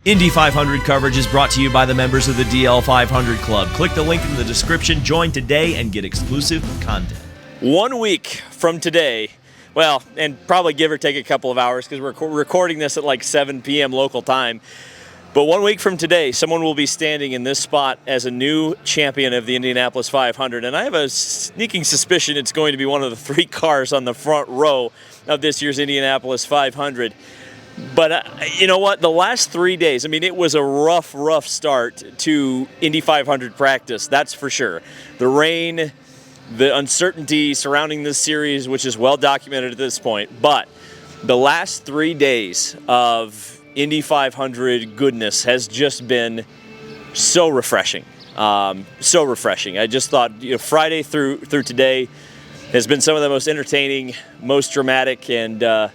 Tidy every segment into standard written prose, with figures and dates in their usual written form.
Indy 500 coverage is brought to you by the members of the DL 500 Club. Click the link in the description, join today, and get exclusive content. 1 week from today, well, and probably give or take a couple of hours because we're recording this at like 7 p.m. local time. But 1 week from today, someone will be standing in this spot as a new champion of the Indianapolis 500. And I have a sneaking suspicion it's going to be one of the 3 cars on the front row of this year's Indianapolis 500. But you know what? The last 3 days, I mean, it was a rough start to Indy 500 practice, that's for sure. The rain, the uncertainty surrounding this series, which is well documented at this point. But the last 3 days of Indy 500 goodness has just been so refreshing. So refreshing. I just thought, Friday through today has been some of the most entertaining, most dramatic, and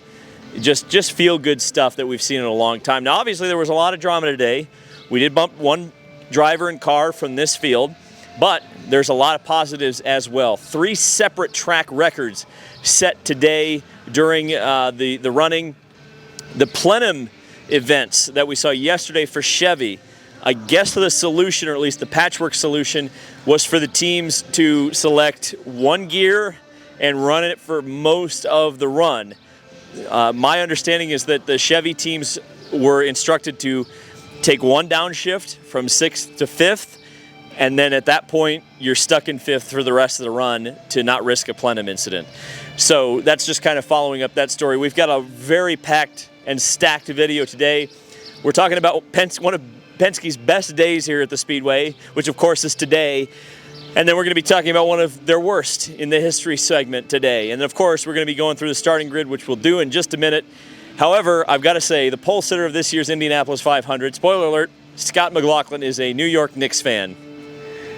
just feel-good stuff that we've seen in a long time. Now, obviously, there was a lot of drama today. We did bump one driver and car from this field, but there's a lot of positives as well. 3 separate track records set today during the running. The plenum events that we saw yesterday for Chevy, I guess the solution, or at least the patchwork solution, was for the teams to select one gear and run it for most of the run. My understanding is that the Chevy teams were instructed to take one downshift from 6th to 5th, and then at that point, you're stuck in 5th for the rest of the run to not risk a plenum incident. So that's just kind of following up that story. We've got a very packed and stacked video today. We're talking about one of Penske's best days here at the Speedway, which of course is today. And then we're going to be talking about one of their worst in the history segment today. And of course, we're going to be going through the starting grid, which we'll do in just a minute. However, I've got to say, the pole sitter of this year's Indianapolis 500, spoiler alert, Scott McLaughlin is a New York Knicks fan.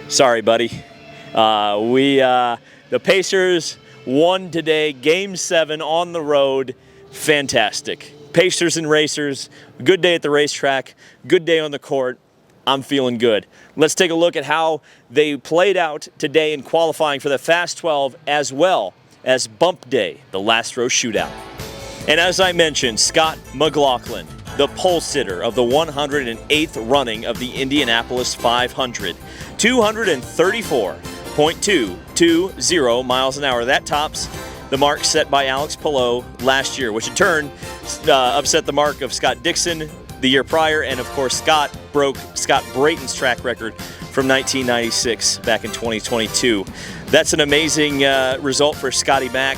Sorry, buddy. The Pacers won today, Game 7 on the road. Fantastic. Pacers and racers, good day at the racetrack, good day on the court. I'm feeling good. Let's take a look at how they played out today in qualifying for the Fast 12 as well as Bump Day, the last row shootout. And as I mentioned, Scott McLaughlin, the pole sitter of the 108th running of the Indianapolis 500, 234.220 miles an hour. That tops the mark set by Alex Palou last year, which in turn upset the mark of Scott Dixon the year prior, and of course Scott broke Scott Brayton's track record from 1996 back in 2022. That's an amazing result for Scotty Mack.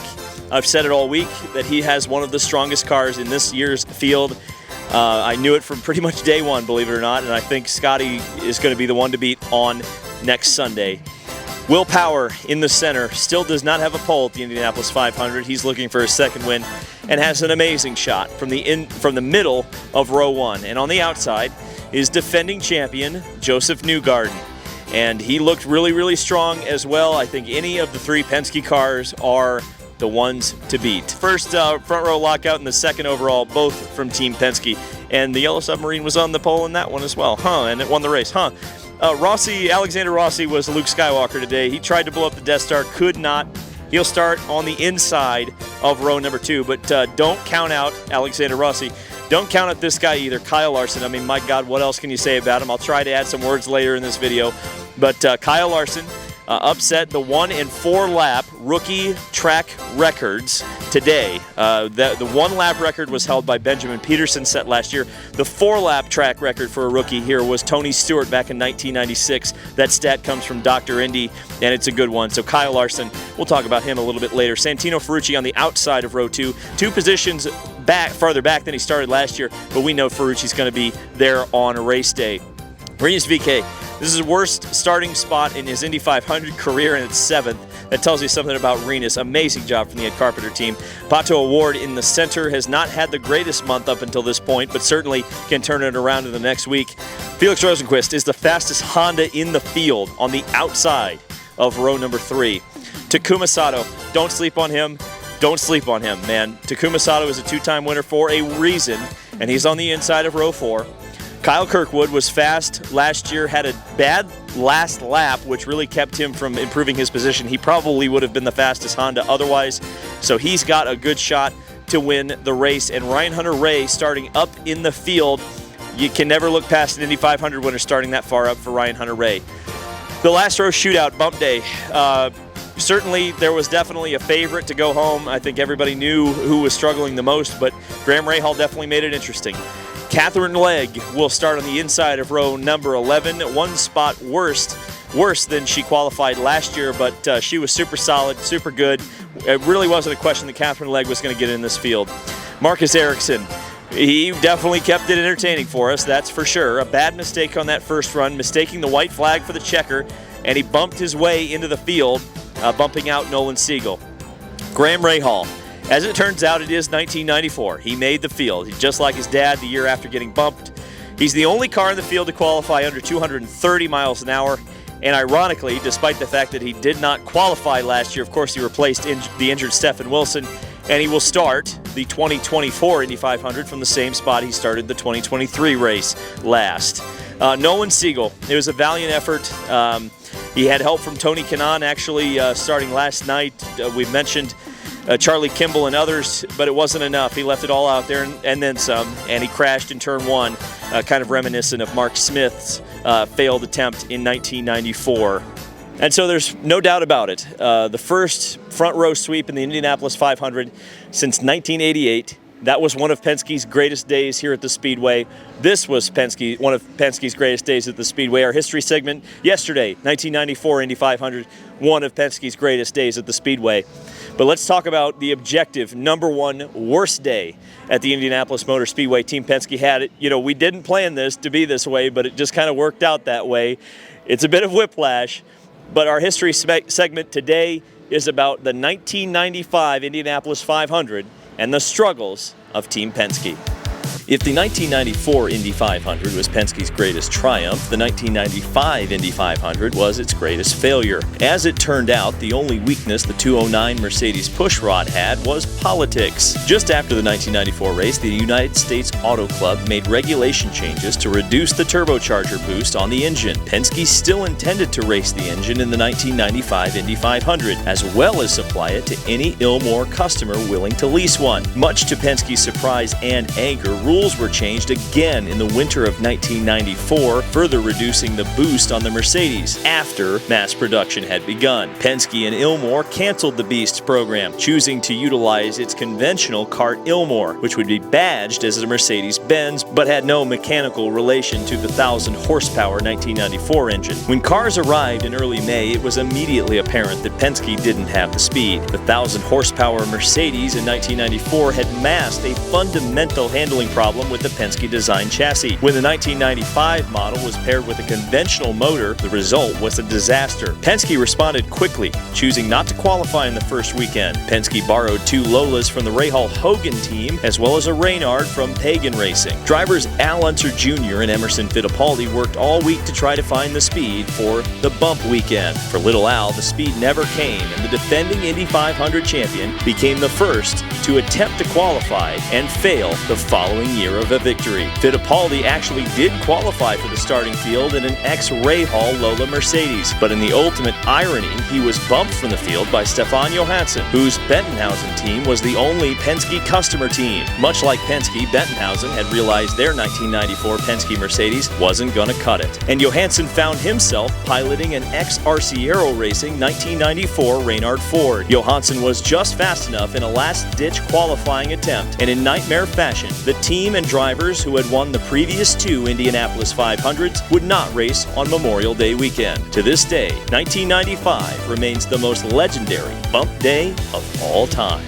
I've said it all week that he has one of the strongest cars in this year's field. I knew it from pretty much day one, believe it or not, and I think Scotty is going to be the one to beat on next Sunday. Will Power in the center still does not have a pole at the Indianapolis 500. He's looking for a second win and has an amazing shot from the middle of row 1. And on the outside is defending champion Joseph Newgarden. And he looked really strong as well. I think any of the 3 Penske cars are the ones to beat. First front row lockout and the second overall, both from Team Penske. And the Yellow Submarine was on the pole in that one as well. And it won the race. Alexander Rossi was Luke Skywalker today. He tried to blow up the Death Star, could not. He'll start on the inside of row number 2, but don't count out Alexander Rossi. Don't count out this guy either, Kyle Larson. I mean, my God, what else can you say about him? I'll try to add some words later in this video. But Kyle Larson upset the 1 and 4 lap rookie track records today. The 1 lap record was held by Benjamin Peterson, set last year. The 4 lap track record for a rookie here was Tony Stewart back in 1996. That stat comes from Dr. Indy, and it's a good one. So Kyle Larson, we'll talk about him a little bit later. Santino Ferrucci on the outside of row 2, 2 positions farther back than he started last year, but we know Ferrucci's going to be there on race day. Rinus VeeKay, this is his worst starting spot in his Indy 500 career, and it's 7th. That tells you something about Rinus. Amazing job from the Ed Carpenter team. Pato Award in the center has not had the greatest month up until this point, but certainly can turn it around in the next week. Felix Rosenqvist is the fastest Honda in the field on the outside of row number 3. Takuma Sato, don't sleep on him. Don't sleep on him, man. Takuma Sato is a 2-time winner for a reason, and he's on the inside of row 4. Kyle Kirkwood was fast last year, had a bad last lap, which really kept him from improving his position. He probably would have been the fastest Honda otherwise, so he's got a good shot to win the race. And Ryan Hunter-Reay starting up in the field you can never look past an Indy 500 winner starting that far up for Ryan Hunter-Reay. The last row shootout, bump day. Certainly, there was definitely a favorite to go home. I think everybody knew who was struggling the most, but Graham Rahal definitely made it interesting. Catherine Legg will start on the inside of row number 11, one spot worse than she qualified last year, but she was super solid, super good. It really wasn't a question that Catherine Legg was going to get in this field. Marcus Ericsson, he definitely kept it entertaining for us, that's for sure. A bad mistake on that first run, mistaking the white flag for the checker, and he bumped his way into the field, bumping out Nolan Siegel. Graham Rahal, as it turns out, it is 1994. He made the field. He's just like his dad the year after getting bumped. He's the only car in the field to qualify under 230 miles an hour. And ironically, despite the fact that he did not qualify last year, of course, he replaced the injured Stephen Wilson, and he will start the 2024 Indy 500 from the same spot he started the 2023 race last. Nolan Siegel, it was a valiant effort. He had help from Tony Kanaan actually starting last night. We mentioned Charlie Kimball and others, but it wasn't enough. He left it all out there and then some, and he crashed in turn one, kind of reminiscent of Mark Smith's failed attempt in 1994. And so there's no doubt about it. The first front row sweep in the Indianapolis 500 since 1988. That was one of Penske's greatest days here at the Speedway. This was one of Penske's greatest days at the Speedway. Our history segment yesterday, 1994 Indy 500, one of Penske's greatest days at the Speedway. But let's talk about the objective number one worst day at the Indianapolis Motor Speedway. Team Penske had it. You know, we didn't plan this to be this way, but it just kind of worked out that way. It's a bit of whiplash, but our history segment today is about the 1995 Indianapolis 500 and the struggles of Team Penske. If the 1994 Indy 500 was Penske's greatest triumph, the 1995 Indy 500 was its greatest failure. As it turned out, the only weakness the 209 Mercedes pushrod had was politics. Just after the 1994 race, the United States Auto Club made regulation changes to reduce the turbocharger boost on the engine. Penske still intended to race the engine in the 1995 Indy 500, as well as supply it to any Ilmor customer willing to lease one. Much to Penske's surprise and anger, rules were changed again in the winter of 1994, further reducing the boost on the Mercedes after mass production had begun. Penske and Ilmor canceled the Beasts program, choosing to utilize its conventional kart Ilmor, which would be badged as a Mercedes-Benz but had no mechanical relation to the 1,000 horsepower 1994 engine. When cars arrived in early May, it was immediately apparent that Penske didn't have the speed. The 1,000 horsepower Mercedes in 1994 had masked a fundamental handling problem with the Penske design chassis. When the 1995 model was paired with a conventional motor, the result was a disaster. Penske responded quickly, choosing not to qualify in the first weekend. Penske borrowed two Lolas from the Rahal-Hogan team, as well as a Reynard from Pagan Racing. Drivers Al Unser Jr. and Emerson Fittipaldi worked all week to try to find the speed for the bump weekend. For Little Al, the speed never came, and the defending Indy 500 champion became the first to attempt to qualify and fail the following year of a victory. Fittipaldi actually did qualify for the starting field in an ex-Rahal Lola Mercedes, but in the ultimate irony, he was bumped from the field by Stefan Johansson, whose Bettenhausen team was the only Penske customer team. Much like Penske, Bettenhausen had realized their 1994 Penske Mercedes wasn't going to cut it, and Johansson found himself piloting an ex-Arciero Racing 1994 Reynard Ford. Johansson was just fast enough in a last-ditch qualifying attempt, and in nightmare fashion, the team and drivers who had won the previous two Indianapolis 500s would not race on Memorial Day weekend. To this day, 1995 remains the most legendary bump day of all time.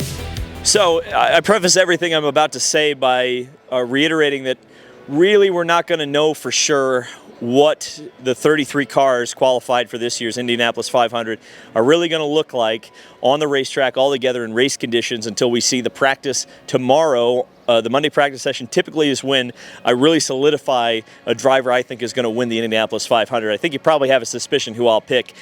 So I preface everything I'm about to say by reiterating that really we're not going to know for sure what the 33 cars qualified for this year's Indianapolis 500 are really going to look like on the racetrack all together in race conditions until we see the practice tomorrow. The Monday practice session typically is when I really solidify a driver I think is going to win the Indianapolis 500. I think you probably have a suspicion who I'll pick.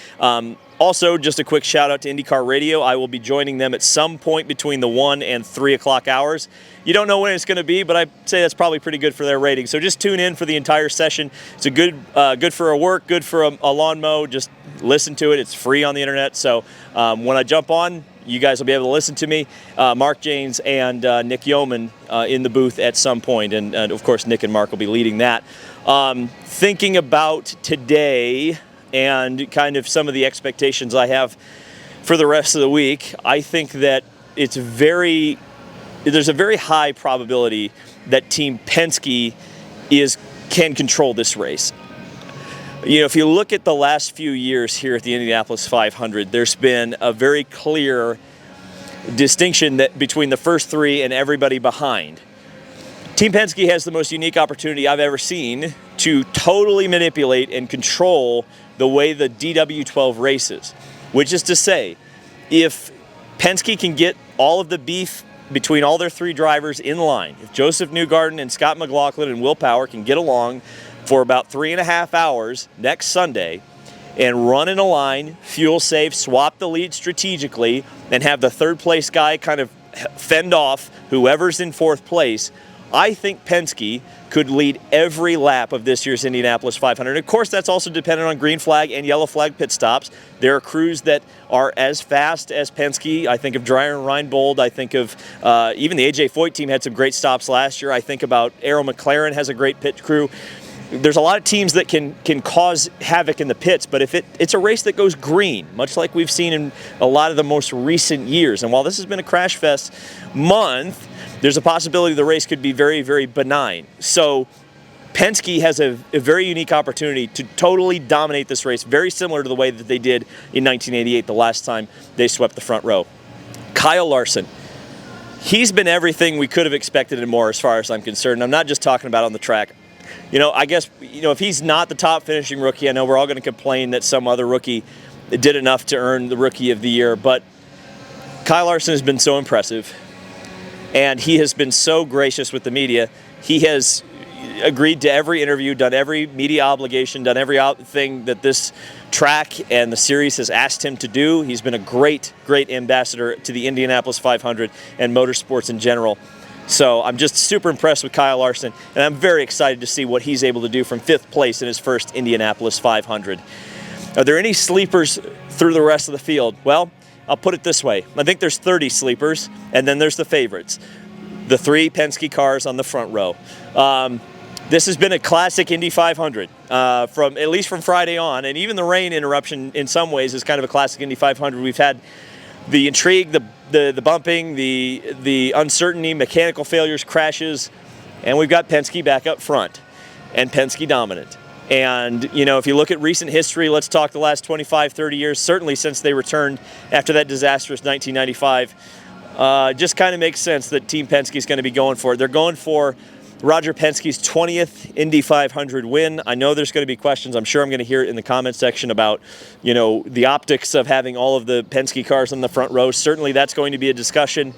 Also, just a quick shout out to IndyCar Radio. I will be joining them at some point between the 1 and 3 o'clock hours. You don't know when it's going to be, but I'd say that's probably pretty good for their rating. So just tune in for the entire session. It's a good for a work, good for a lawn mow. Just listen to it. It's free on the internet. So when I jump on, you guys will be able to listen to me, Mark Janes and Nick Yeoman in the booth at some point, and of course Nick and Mark will be leading that. Thinking about today and kind of some of the expectations I have for the rest of the week, I think that there's a very high probability that Team Penske can control this race. You know, if you look at the last few years here at the Indianapolis 500, there's been a very clear distinction between the first three and everybody behind. Team Penske has the most unique opportunity I've ever seen to totally manipulate and control the way the DW12 races, which is to say, if Penske can get all of the beef between all their three drivers in line, if Joseph Newgarden and Scott McLaughlin and Will Power can get along for about 3.5 hours next Sunday and run in a line, fuel safe, swap the lead strategically, and have the third place guy kind of fend off whoever's in fourth place, I think Penske could lead every lap of this year's Indianapolis 500. Of course, that's also dependent on green flag and yellow flag pit stops. There are crews that are as fast as Penske. I think of Dreyer and Reinbold. I think of even the A.J. Foyt team had some great stops last year. I think about Arrow McLaren has a great pit crew. There's a lot of teams that can cause havoc in the pits, but if it's a race that goes green, much like we've seen in a lot of the most recent years. And while this has been a crash fest month, there's a possibility the race could be very, very benign. So Penske has a very unique opportunity to totally dominate this race, very similar to the way that they did in 1988, the last time they swept the front row. Kyle Larson, he's been everything we could have expected and more as far as I'm concerned. I'm not just talking about on the track. You know, I guess, if he's not the top finishing rookie, I know we're all going to complain that some other rookie did enough to earn the Rookie of the Year, but Kyle Larson has been so impressive, and he has been so gracious with the media. He has agreed to every interview, done every media obligation, done every thing that this track and the series has asked him to do. He's been a great, great ambassador to the Indianapolis 500 and motorsports in general. So I'm just super impressed with Kyle Larson, and I'm very excited to see what he's able to do from 5th place in his first Indianapolis 500. Are there any sleepers through the rest of the field? Well, I'll put it this way. I think there's 30 sleepers, and then there's the favorites. The 3 Penske cars on the front row. This has been a classic Indy 500, at least from Friday on, and even the rain interruption in some ways is kind of a classic Indy 500. We've had the intrigue, the bumping, the uncertainty, mechanical failures, crashes, and we've got Penske back up front, and Penske dominant. And, if you look at recent history, let's talk the last 25, 30 years, certainly since they returned after that disastrous 1995, just kind of makes sense that Team Penske is going to be going for it. They're going for Roger Penske's 20th Indy 500 win. I know there's going to be questions. I'm sure I'm going to hear it in the comment section about, the optics of having all of the Penske cars on the front row. Certainly that's going to be a discussion,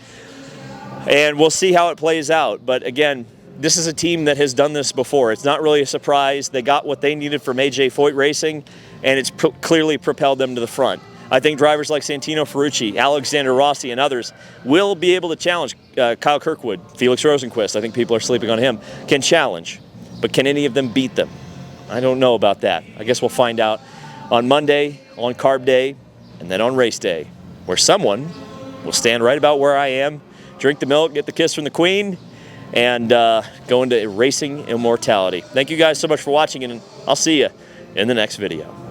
and we'll see how it plays out. But again, this is a team that has done this before. It's not really a surprise. They got what they needed from A.J. Foyt Racing, and it's clearly propelled them to the front. I think drivers like Santino Ferrucci, Alexander Rossi, and others will be able to challenge Kyle Kirkwood, Felix Rosenquist. I think people are sleeping on him. Can challenge, but can any of them beat them? I don't know about that. I guess we'll find out on Monday, on Carb Day, and then on Race Day, where someone will stand right about where I am, drink the milk, get the kiss from the Queen, and go into racing immortality. Thank you guys so much for watching, and I'll see you in the next video.